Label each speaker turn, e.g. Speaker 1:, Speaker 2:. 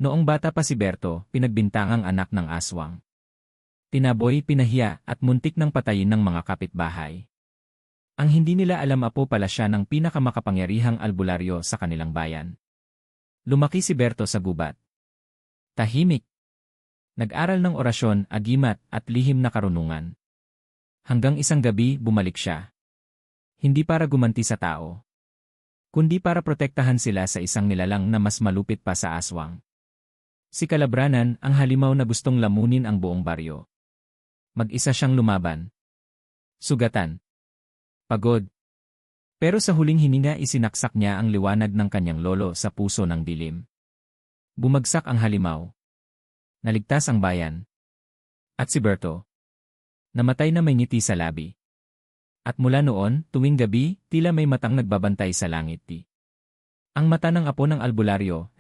Speaker 1: Noong bata pa si Berto, pinagbintangang anak ng aswang. Tinaboy, pinahiya, at muntik ng patayin ng mga kapitbahay. Ang hindi nila alam apo pala siya ng pinakamakapangyarihang albularyo sa kanilang bayan. Lumaki si Berto sa gubat. Tahimik. Nag-aral ng orasyon, agimat, at lihim na karunungan. Hanggang isang gabi, bumalik siya. Hindi para gumanti sa tao, kundi para protektahan sila sa isang nilalang na mas malupit pa sa aswang. Si Kalabranan, ang halimaw na gustong lamunin ang buong baryo. Mag-isa siyang lumaban. Sugatan. Pagod. Pero sa huling hininga isinaksak niya ang liwanag ng kanyang lolo sa puso ng dilim. Bumagsak ang halimaw. Naligtas ang bayan. At si Berto, namatay na may ngiti sa labi. At mula noon, tuwing gabi, tila may matang nagbabantay sa langit. Ang mata ng apo ng albularyo,